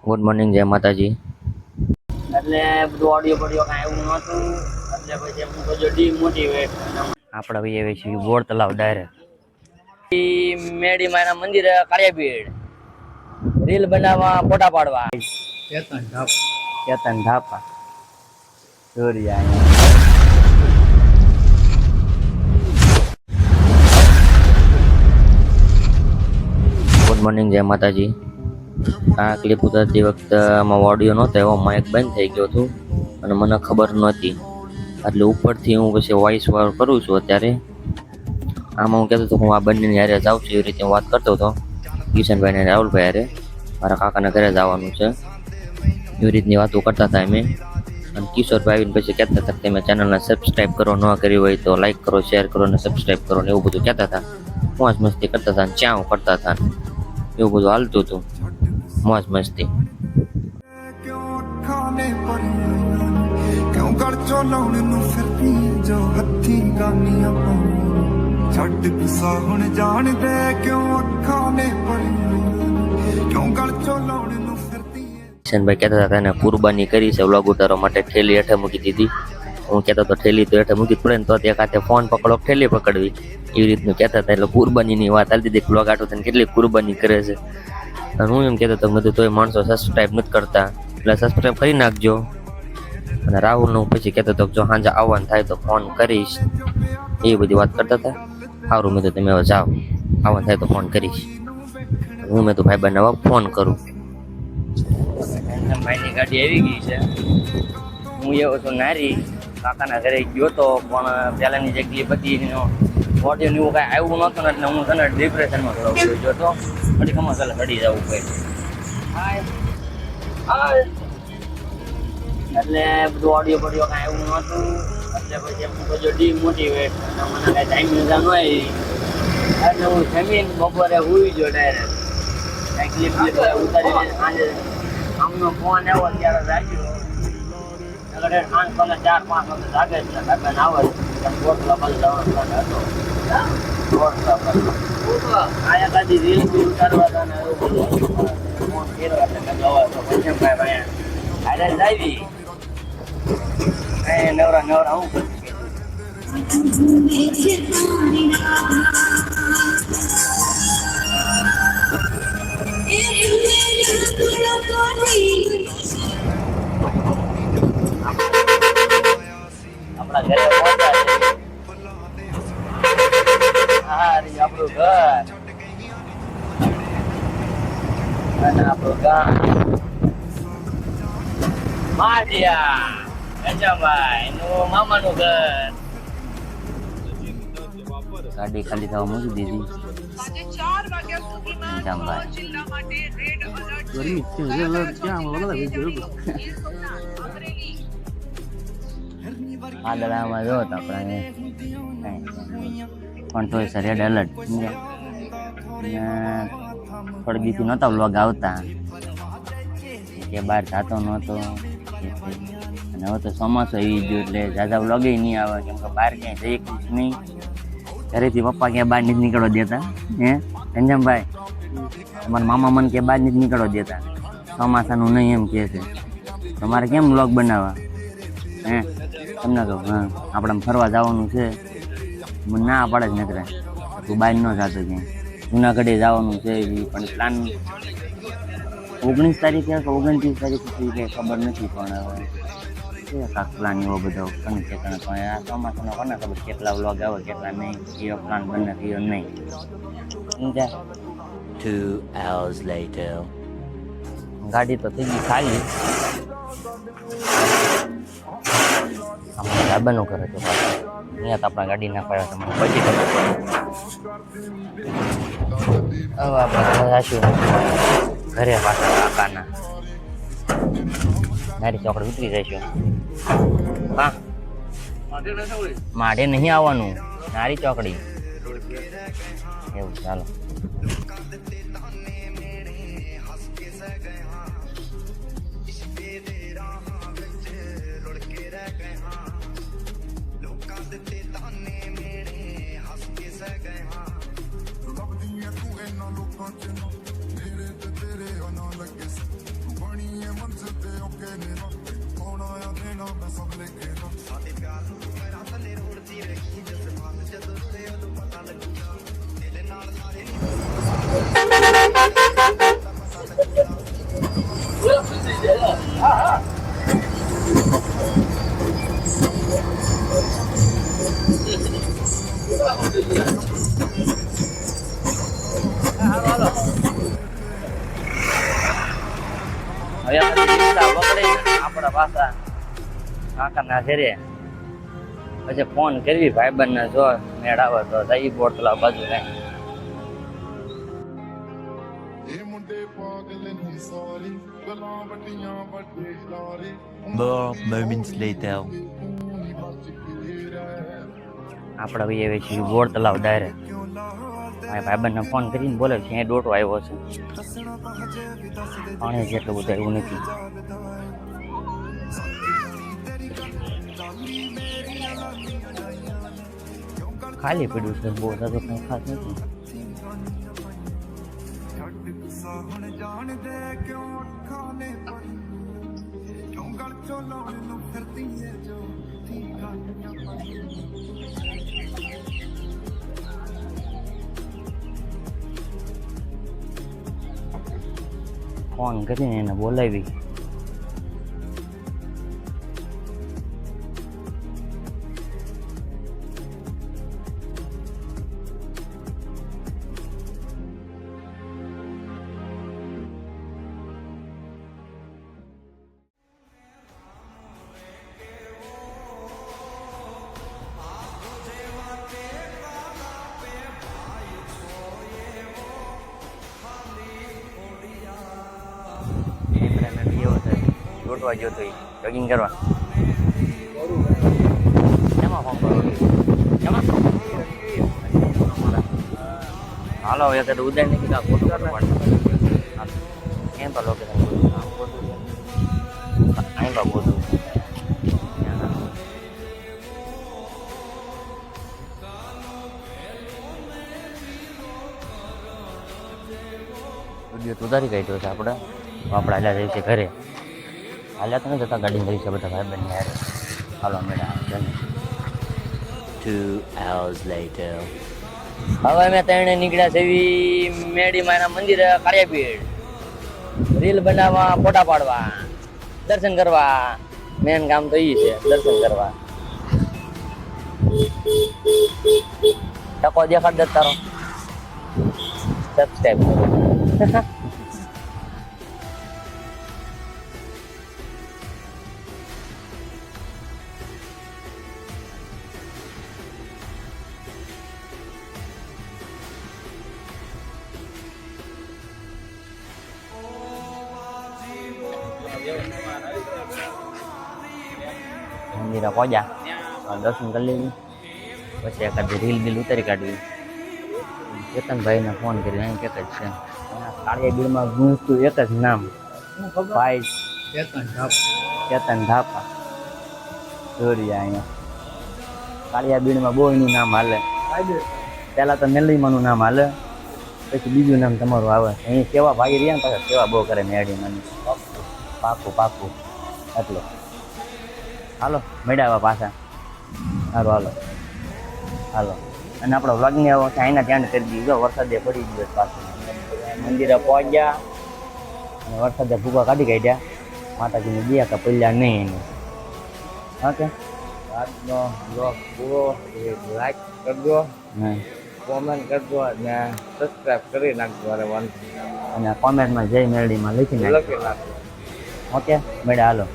Good morning, જય માતાજી. એટલે બધું ઓડિયો બોડિયો કાંઈ એવું નહોતું. એટલે પછી હું તો ડીમોટિવેટ આપણે ભાઈ એવી છીએ બોર તલાવ ડાયરેક્ટ મેડી માના મંદિરે કાળિયા ભીડ રીલ બનાવવા ફોટા પાડવા કેતન ધાપા સૂર્યા. ગુડ મોર્નિંગ, જય માતાજી. આ ક્લિપ ઉતારતી વખતે આમાં ઓડિયો નહોતો, એવો માઇક બંધ થઈ ગયો હતું અને મને ખબર નહોતી. એટલે ઉપરથી હું પછી વોઇસ ઓવર કરું છું. અત્યારે આમાં હું કહેતો હતો હું આ બંનેની હારે જાઉં છું, એવી રીતે હું વાત કરતો હતો કિશનભાઈ અને રાહુલભાઈ હારે. મારા કાકાના ઘરે જવાનું છે, એવી રીતની વાતો કરતા હતા અમે. અને કિશોરભાઈ આવીને પછી કહેતા હતા કે તમે ચેનલને સબસ્ક્રાઈબ કરો, ન કરી હોય તો લાઈક કરો, શેર કરો અને સબસ્ક્રાઈબ કરો ને એવું બધું કહેતા હતા. મોજ મસ્તી કરતા હતા, ચાવ કરતા હતા, એવું બધું હાલતું હતું, મોજ મસ્તી. કિશનભાઈ કહેતા હતા એને કુરબાની કરી છે વ્લોગ ઉતારવા માટે, ઠેલી હેઠે મૂકી દીધી. હું કહેતો હતો ઠેલી તો હેઠે મૂકી પડે ને તો એક હાથે ફોન પકડો, ઠેલી પકડવી, એવી રીતનું કહેતા હતા. એટલે કુરબાનીની વાત હાલતી હતી, વ્લોગ આટો થઈને કેટલી કુરબાની કરે છે. અને હું એમ કહેતો હતો બધું તોય માણસો સબસ્ક્રાઈબ નથી કરતા, એટલે સબસ્ક્રાઈબ કરી નાખજો. અને રાહુલને હું પછી કહેતો હતો જો સાંજે આવવાનું થાય તો ફોન કરીશ, એ બધી વાત કરતા હતા. સારું, મેં તો તમે હવે જાઓ, આવવાનું થાય તો ફોન કરીશ. હું મેં તો ભાઈબંધને હવે ફોન કરું. ભાઈની ગાડી આવી ગઈ છે. હું એવો તો નારી કાકાના ઘરે ગયો તો, પણ પહેલાની જગ્યાએ બધી ઓડિયો ને એવું કાંઈ આવ્યું નહોતું ને, એટલે હું તને ડિપ્રેશનમાં થોડો ગયો હતો. પછી ખબર ચાલે ચડી જવું પડે. એટલે બધું ઓડિયો બોડિયો કાંઈ એવું નહોતું. એટલે પછી હું તો ડીમોટિવેટ મને કાંઈ ટાઈમ મિલતા ન હોય. એટલે હું જમીન બપોરે સુઈ ગયો ડાયરેક્ટ. કાંઈ ક્લિપ ઉતારીને સાંજે આમનો ફોન આવ્યો ત્યારે રાખ્યો. સાંજ પગે 4-5 વાગે જાગે છે, કાકાને આવે છે બોટલા બલ જવાનો પ્લાન હતો. આયા કાદી રીલ બી ઉતારવા હતા ને એવું બધું ફોન કર્યો એટલે મેં જવા તો પછી ભાઈ હારે જ આવી. નવરા નવરા હું કરી આપણા ઘરે પહોંચ્યા. હા રી આપણું ઘર અને આપણું ગામ માઢિયા ગંજાભાઈ નું મામાનું ઘર. ગાડી ખાલી થવા મૂકી દીધી. વાદળામાં જો તો આપણે પણ તોય છે રેડ એલર્ટ. થોડી બીજી નહોતા વ્લોગ આવતા કે બહાર જતો નહોતો, અને હવે તો ચોમાસું આવી ગયું એટલે ઝાઝા વ્લોગે નહીં આવે, કેમ કે બહાર ક્યાંય જઈ શકીશ નહીં. ઘરેથી પપ્પા ક્યાં બહાર નથી નીકળવા દેતા. ગંજામભાઈ તમારા મામા મને કે બહાર નથી નીકળવા દેતા, ચોમાસાનું નહીં એમ કહે છે. તમારે કેમ વ્લોગ બનાવવા? તમને કહું હા આપણે ફરવા જવાનું છે, મને ના પડે જ નકરે તું બહાર ન જતો ક્યાંય. જુનાગઢે જવાનું છે પણ પ્લાન 19 તારીખે કે 29 તારીખે કંઈ ખબર નથી, પણ હવે કાંક પ્લાન એવો બધો પણ પણ આ ચોમાસાનો કોને ખબર કેટલા વ્લોગ આવે કેટલા નહીં, એવો પ્લાન બને કયો નહીં. 2 hours later ગાડી તો થઈ ગઈ ખાલી. અમારા ડાબાનું કરે છે પાછું, અહીંયા તો આપણા ગાડી ના પડે તમને પછી ખબર પડે. હવે આપણે ઘરે આવીશું, ઘરે પાછા કાકાના નારી ચોકડે ઉતરી જઈશું. હા માઢે નહીં આવવાનું, નારી ચોકડી એવું. ચાલો હવે આમાંથી રિક્ષા પકડીને આપણા પાછા કાકાના ઘરે પછી ફોન કરવી ભાઈબંધને જો મેળ આવે તો જઈ બોટલા બાજુ કઈ More moments later. આપણે ભાઈ હવે છીએ બોર તલાવ ડાયરેક્ટ મારા ભાઈબંધને ફોન કરીને બોલે છે અહીંયા ડોટો આવ્યો છે પાણી જેટલું બધું એવું નથી ખાલી પડ્યું છે બહુ તો કંઈ ખાસ નથી ફોન કરીને એને બોલાવી ગોઠવા જોતો જોગિંગ કરવા એમાં ફોન કરો એમાં હાલો એક તો ઉદય ને કીધા ફોટો પાડે એમ પર લોકેશન અહીં બા બોલું વિડીયો ઉતારી કાઢ્યો છે આપણે હાલ્યા જઈએ છીએ ઘરે હાલ્યા તો નહીં જતા ગાડી કરી છે બધા ભાઈ બહેન યાર હાલો મેડમ 2 hours later. હવે અમે ત્રણે નીકળ્યા છે એવી મેડી માના મંદિરે કાળિયાપીડ રીલ બનાવવા ફોટા પાડવા દર્શન કરવા મેન કામ તો ઈ છે દર્શન કરવા ટકો દેખાડ દે તારો સબસ્ક્રાઇબ કરો મંદિરે પહોંચ્યા દર્શન કરી લીધું પછી એકાદી રીલ બીલ ઉતારી કાઢવી કેતનભાઈને ફોન કરી અહીં એક જ છે કાળિયા બીડમાં ગુંજતું એક જ નામ ભાઈ કેતન ધાપા જોરિયા અહીંયા કાળિયા બીડમાં બહુ એનું નામ હાલે પહેલાં તો મેલીમાનું નામ હાલે પછી બીજું નામ તમારું આવે અહીં સેવા ભાગી રહ્યા ને પાછા સેવા બહુ કરે મેળીમાંની પાકું એટલે હાલો મળ્યા પાછા સારું હાલો અને આપણો વ્લોગને ચાઇના ધ્યાન કરી દીધો વરસાદે પડી ગયો પાછું મંદિરે પહોંચ્યા અને વરસાદે ભૂકા કાઢી કાઢ્યા માતાજીને ગયા કે પલ્યા નહીં એને ઓકે આજનો બ્લોગ પૂરો લાઈક કરજો કોમેન્ટ કરજો અને સબસ્ક્રાઈબ કરી નાખજો અને કોમેન્ટમાં જય મેરડીમાં લખી નાખજો ઓકે મળ્યા હાલો